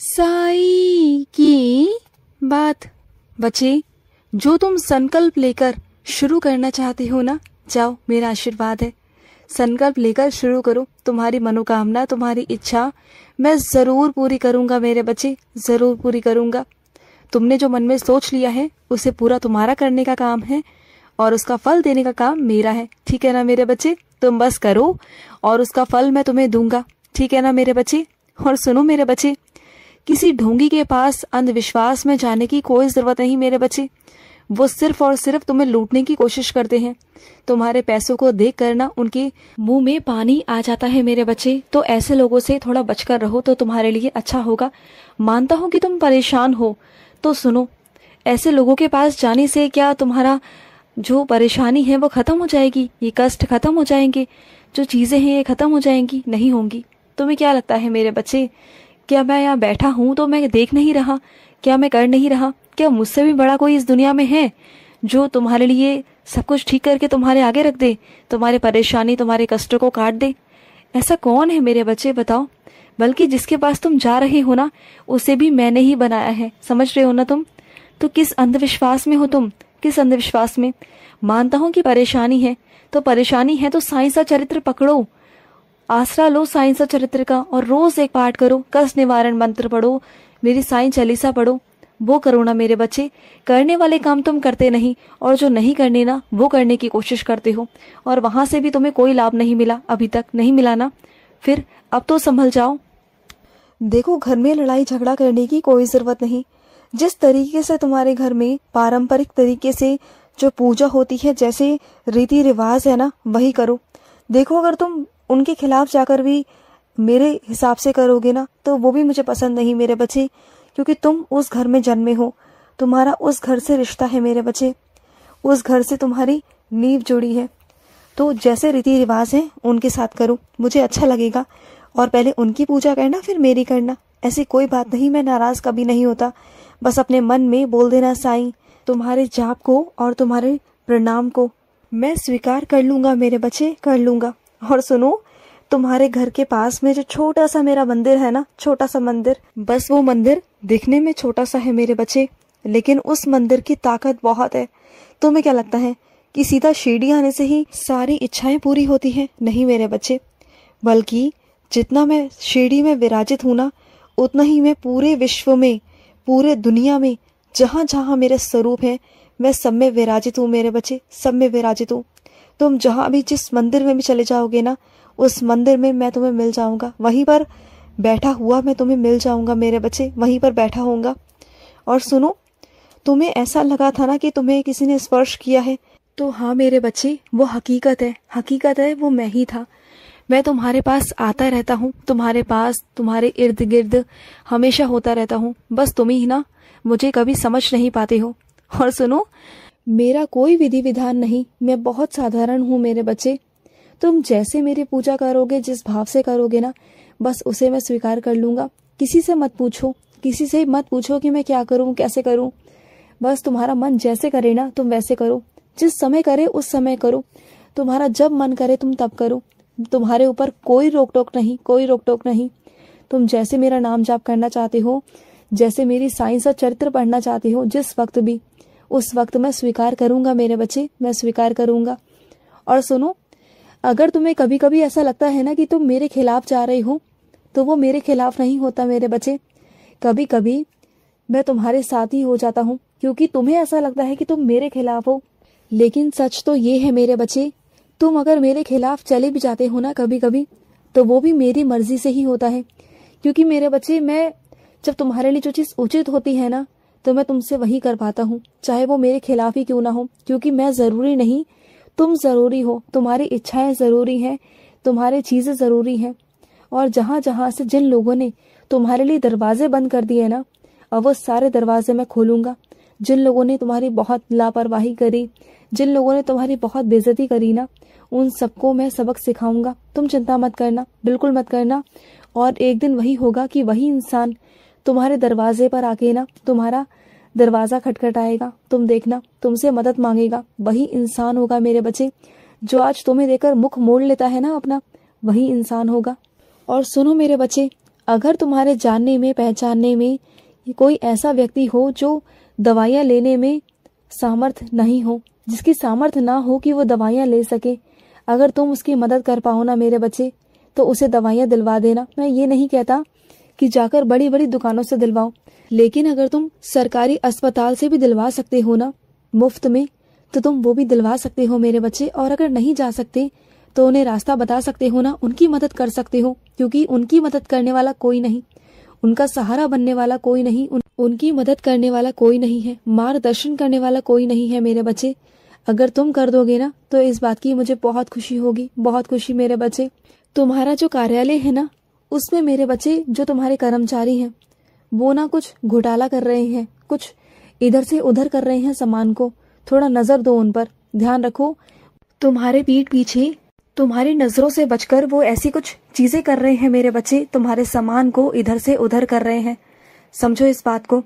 साई की बात। बच्चे, जो तुम संकल्प लेकर शुरू करना चाहते हो ना, जाओ, मेरा आशीर्वाद है। संकल्प लेकर शुरू करो। तुम्हारी मनोकामना, तुम्हारी इच्छा मैं ज़रूर पूरी करूँगा मेरे बच्चे, ज़रूर पूरी करूँगा। तुमने जो मन में सोच लिया है उसे पूरा तुम्हारा करने का काम है और उसका फल देने का काम मेरा है। ठीक है ना मेरे बच्चे? तुम बस करो और उसका फल मैं तुम्हें दूंगा। ठीक है ना मेरे बच्चे? और सुनो मेरे बच्चे, किसी ढोंगी के पास अंधविश्वास में जाने की कोई ज़रूरत नहीं मेरे बच्चे। वो सिर्फ और सिर्फ तुम्हें लूटने की कोशिश करते हैं। तुम्हारे पैसों को देख कर ना उनके मुंह में पानी आ जाता है मेरे बच्चे। तो ऐसे लोगों से थोड़ा बचकर रहो तो तुम्हारे लिए अच्छा होगा। मानता हूँ कि तुम परेशान हो, तो सुनो, ऐसे लोगों के पास जाने से क्या तुम्हारा जो परेशानी है वो ख़त्म हो जाएगी? ये कष्ट ख़त्म हो जाएंगे? जो चीज़ें हैं ये ख़त्म हो जाएंगी? नहीं होंगी। तुम्हें क्या लगता है मेरे बच्चे, क्या मैं यहाँ बैठा हूँ तो मैं देख नहीं रहा? क्या मैं कर नहीं रहा? क्या मुझसे भी बड़ा कोई इस दुनिया में है जो तुम्हारे लिए सब कुछ ठीक करके तुम्हारे आगे रख दे, तुम्हारे परेशानी, तुम्हारे कष्टों को काट दे? ऐसा कौन है मेरे बच्चे, बताओ? बल्कि जिसके पास तुम जा रहे हो ना, उसे भी मैंने ही बनाया है। समझ रहे हो ना तुम? तो किस अंधविश्वास में हो तुम? किस अंधविश्वास में? मानता हूँ कि परेशानी है, तो परेशानी है तो साईं सा चरित्र पकड़ो, आसरा लो साईं सा चरित्र का, और रोज एक पाठ करो, कष्ट निवारण मंत्र पढ़ो, मेरी साईं चालीसा पढ़ो। वो करो ना मेरे बच्चे। करने वाले काम तुम करते नहीं और जो नहीं करने ना वो करने की कोशिश करते हो, और वहां से भी तुम्हें कोई लाभ नहीं मिला, अभी तक नहीं मिला ना? फिर अब तो संभल जाओ। देखो, घर में लड़ाई झगड़ा करने की कोई जरूरत नहीं। जिस तरीके से तुम्हारे घर में पारंपरिक तरीके से जो पूजा होती है, जैसे रीति रिवाज है ना, वही करो। देखो, अगर तुम उनके खिलाफ जाकर भी मेरे हिसाब से करोगे ना, तो वो भी मुझे पसंद नहीं मेरे बच्चे, क्योंकि तुम उस घर में जन्मे हो, तुम्हारा उस घर से रिश्ता है मेरे बच्चे, उस घर से तुम्हारी नींव जुड़ी है। तो जैसे रीति रिवाज है उनके साथ करो, मुझे अच्छा लगेगा। और पहले उनकी पूजा करना, फिर मेरी करना, ऐसी कोई बात नहीं। मैं नाराज कभी नहीं होता। बस अपने मन में बोल देना, साईं, तुम्हारे जाप को और तुम्हारे प्रणाम को मैं स्वीकार कर लूंगा मेरे बच्चे, कर लूंगा। और सुनो, तुम्हारे घर के पास में जो छोटा सा मेरा मंदिर है ना, छोटा सा मंदिर, बस वो मंदिर दिखने में छोटा सा है मेरे बच्चे, लेकिन उस मंदिर की ताकत बहुत है। तुम्हें क्या लगता है कि सीधा शिरडी आने से ही सारी इच्छाएं पूरी होती हैं? नहीं मेरे बच्चे, बल्कि जितना मैं शिरडी में विराजित हूँ ना, उतना ही मैं पूरे विश्व में, पूरे दुनिया में जहाँ जहाँ मेरे स्वरूप है, मैं सब में विराजित हूँ मेरे बच्चे, सब में विराजित हूँ। तुम जहाँ भी, जिस मंदिर में भी चले जाओगे ना, उस मंदिर में मैं तुम्हें मिल जाऊंगा। वहीं पर बैठा हुआ मैं तुम्हें मिल जाऊंगा मेरे बच्चे, वहीं पर बैठा होऊंगा। और सुनो, तुम्हें ऐसा लगा था ना कि तुम्हें किसी ने स्पर्श किया है, तो हाँ मेरे बच्चे, वो हकीकत है, हकीकत है, वो मैं ही था। मैं तुम्हारे पास आता रहता हूँ, तुम्हारे पास, तुम्हारे इर्द गिर्द हमेशा होता रहता हूँ। बस तुम ही ना मुझे कभी समझ नहीं पाते हो। और सुनो, मेरा कोई विधि विधान नहीं, मैं बहुत साधारण हूँ मेरे बच्चे। तुम जैसे मेरी पूजा करोगे, जिस भाव से करोगे ना, बस उसे मैं स्वीकार कर लूंगा। किसी से मत पूछो, किसी से मत पूछो कि मैं क्या करूं, कैसे करूं। बस तुम्हारा मन जैसे करे ना, तुम वैसे करो। जिस समय करे उस समय करो। तुम्हारा जब मन करे तुम तब करो। तुम्हारे ऊपर कोई रोक टोक नहीं, कोई रोक टोक नहीं। तुम जैसे मेरा नाम जाप करना चाहते हो, जैसे मेरी साईं सा चरित्र पढ़ना चाहते हो, जिस वक्त भी, उस वक्त मैं स्वीकार करूंगा मेरे बच्चे, मैं स्वीकार करूंगा। और सुनो, अगर तुम्हें कभी कभी ऐसा लगता है ना कि तुम मेरे खिलाफ जा रहे हो, तो वो मेरे खिलाफ नहीं होता मेरे बच्चे। कभी कभी मैं तुम्हारे साथ ही हो जाता हूँ, क्योंकि तुम्हें ऐसा लगता है कि तुम मेरे खिलाफ हो, लेकिन सच तो ये है मेरे बच्चे, तुम अगर मेरे खिलाफ चले भी जाते हो ना कभी कभी, तो वो भी मेरी मर्जी से ही होता है। क्योंकि मेरे बच्चे, मैं जब तुम्हारे लिए जो चीज़ उचित होती है ना, तो मैं तुमसे वही कर पाता हूँ, चाहे वो मेरे खिलाफ ही क्यों ना हो। क्योंकि मैं ज़रूरी नहीं, तुम ज़रूरी हो, तुम्हारी इच्छाएं ज़रूरी हैं, तुम्हारी चीज़ें ज़रूरी हैं। और जहाँ जहाँ से जिन लोगों ने तुम्हारे लिए दरवाजे बंद कर दिए ना, अब वो सारे दरवाजे मैं खोलूँगा। जिन लोगों ने तुम्हारी बहुत लापरवाही करी, जिन लोगों ने तुम्हारी बहुत बेइज्जती करी ना, उन सबको मैं सबक सिखाऊंगा। तुम चिंता मत करना, बिल्कुल मत करना। और एक दिन वही होगा कि वही इंसान तुम्हारे दरवाजे पर आके ना, तुम्हारा दरवाज़ा खटखटाएगा। तुम देखना, तुमसे मदद मांगेगा। वही इंसान होगा मेरे बच्चे, जो आज तुम्हें देकर मुख मोड़ लेता है ना अपना, वही इंसान होगा। और सुनो मेरे बच्चे, अगर तुम्हारे जानने में पहचानने में कोई ऐसा व्यक्ति हो जो दवाइयाँ लेने में सामर्थ नहीं हो, जिसकी सामर्थ्य ना हो कि वो दवाइयाँ ले सके, अगर तुम उसकी मदद कर पाओ ना मेरे बच्चे, तो उसे दवाइयाँ दिलवा देना। मैं ये नहीं कहता कि जाकर बड़ी बड़ी दुकानों से दिलवाओ, लेकिन अगर तुम सरकारी अस्पताल से भी दिलवा सकते हो ना मुफ्त में, तो तुम वो भी दिलवा सकते हो मेरे बच्चे। और अगर नहीं जा सकते तो उन्हें रास्ता बता सकते हो ना, उनकी मदद कर सकते हो, क्योंकि उनकी मदद करने वाला कोई नहीं, उनका सहारा बनने वाला कोई नहीं, उनकी मदद करने वाला कोई नहीं है, मार्गदर्शन करने वाला कोई नहीं है मेरे बच्चे। अगर तुम कर दोगे ना तो इस बात की मुझे बहुत खुशी होगी, बहुत खुशी मेरे बच्चे। तुम्हारा जो कार्यालय है ना, उसमें मेरे बच्चे जो तुम्हारे कर्मचारी हैं वो ना कुछ घोटाला कर रहे हैं, कुछ इधर से उधर कर रहे हैं सामान को। थोड़ा नजर दो उन पर, ध्यान रखो। तुम्हारे पीठ पीछे तुम्हारी नजरों से बचकर वो ऐसी कुछ चीजें कर रहे हैं मेरे बच्चे, तुम्हारे सामान को इधर से उधर कर रहे हैं। समझो इस बात को।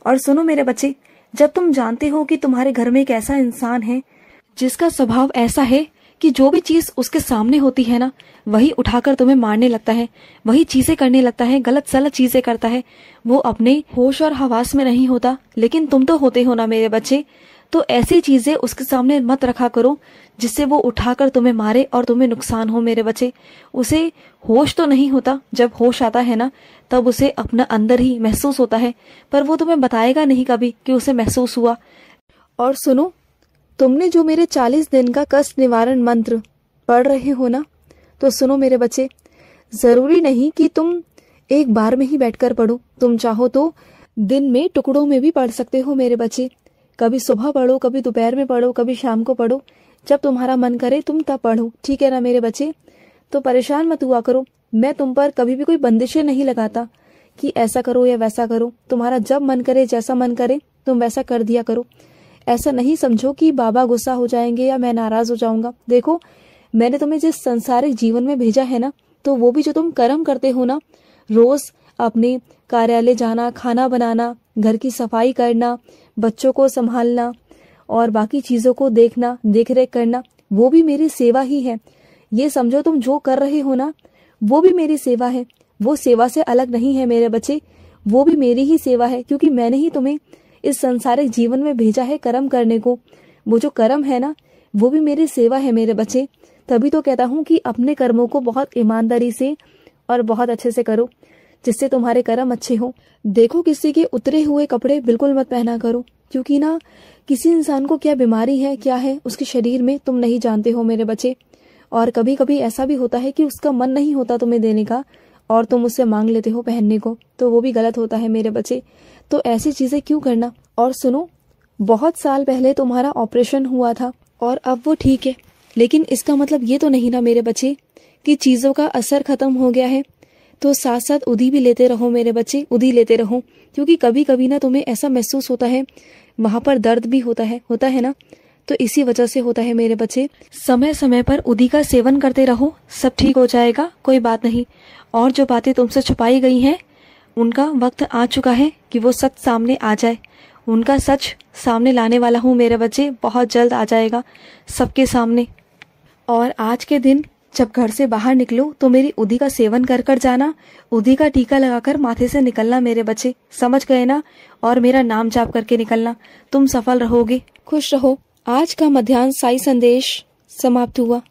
और सुनो मेरे बच्चे, जब तुम जानते हो कि तुम्हारे घर में एक ऐसा इंसान है जिसका स्वभाव ऐसा है कि जो भी चीज उसके सामने होती है ना, वही उठाकर तुम्हें मारने लगता है, वही चीजें करने लगता है, गलत सलत चीजें करता है, वो अपने होश और हवास में नहीं होता, लेकिन तुम तो होते हो ना मेरे बच्चे। तो ऐसी चीजें उसके सामने मत रखा करो जिससे वो उठाकर तुम्हें मारे और तुम्हें नुकसान हो मेरे बच्चे। उसे होश तो नहीं होता, जब होश आता है ना तब उसे अपना अंदर ही महसूस होता है, पर वो तुम्हें बताएगा नहीं कभी कि उसे महसूस हुआ। और सुनो, तुमने जो मेरे 40 दिन का कष्ट निवारण मंत्र पढ़ रहे हो ना, तो सुनो मेरे बच्चे, जरूरी नहीं कि तुम एक बार में ही बैठकर पढ़ो, तुम चाहो तो दिन में टुकड़ों में भी पढ़ सकते हो मेरे बच्चे। कभी सुबह पढ़ो, कभी दोपहर में पढ़ो, कभी शाम को पढ़ो, जब तुम्हारा मन करे तुम तब पढ़ो, ठीक है ना मेरे बच्चे। तो परेशान मत हुआ करो, मैं तुम पर कभी भी कोई बंदिशें नहीं लगाता कि ऐसा करो या वैसा करो। तुम्हारा जब मन करे, जैसा मन करे तुम वैसा कर दिया करो। ऐसा नहीं समझो कि बाबा गुस्सा हो जाएंगे या मैं नाराज हो जाऊंगा। देखो, मैंने तुम्हें जिस संसारिक जीवन में भेजा है ना, तो वो भी जो तुम कर्म करते हो ना, रोज अपने कार्यालय जाना, खाना बनाना, घर की सफाई करना, बच्चों को संभालना और बाकी चीजों को देखना, देख रेख करना, वो भी मेरी सेवा ही है। ये समझो तुम जो कर रहे हो ना, वो भी मेरी सेवा है, वो सेवा से अलग नहीं है मेरे बच्चे, वो भी मेरी ही सेवा है, क्योंकि मैंने ही तुम्हें इस संसारिक जीवन में भेजा है कर्म करने को। वो जो कर्म है ना, वो भी मेरी सेवा है मेरे बच्चे। तभी तो कहता हूँ कि अपने कर्मों को बहुत ईमानदारी से और बहुत अच्छे से करो, जिससे तुम्हारे कर्म अच्छे हो। देखो, किसी के उतरे हुए कपड़े बिल्कुल मत पहना करो, क्योंकि ना किसी इंसान को क्या बीमारी है, क्या है उसके शरीर में, तुम नहीं जानते हो मेरे बच्चे। और कभी कभी ऐसा भी होता है कि उसका मन नहीं होता तुम्हें देने का और तुम उससे मांग लेते हो पहनने को, तो वो भी गलत होता है मेरे बच्चे। तो ऐसी चीजें क्यों करना। और सुनो, बहुत साल पहले तुम्हारा ऑपरेशन हुआ था और अब वो ठीक है, लेकिन इसका मतलब ये तो नहीं ना मेरे बच्चे कि चीजों का असर खत्म हो गया है। तो साथ साथ उधी भी लेते रहो मेरे बच्चे, उधी लेते रहो, क्योंकि कभी कभी ना तुम्हें ऐसा महसूस होता है, वहां पर दर्द भी होता है ना, तो इसी वजह से होता है मेरे बच्चे। समय समय पर उधी का सेवन करते रहो, सब ठीक हो जाएगा, कोई बात नहीं। और जो बातें तुमसे छुपाई गई हैं, उनका वक्त आ चुका है कि वो सच सामने आ जाए। उनका सच सामने लाने वाला हूँ मेरे बच्चे, बहुत जल्द आ जाएगा सबके सामने। और आज के दिन जब घर से बाहर निकलो तो मेरी उधी का सेवन कर कर जाना, उधी का टीका लगाकर माथे से निकलना मेरे बच्चे, समझ गए ना। और मेरा नाम जाप करके निकलना, तुम सफल रहोगे, खुश रहो। आज का मध्याह्न साई संदेश समाप्त हुआ।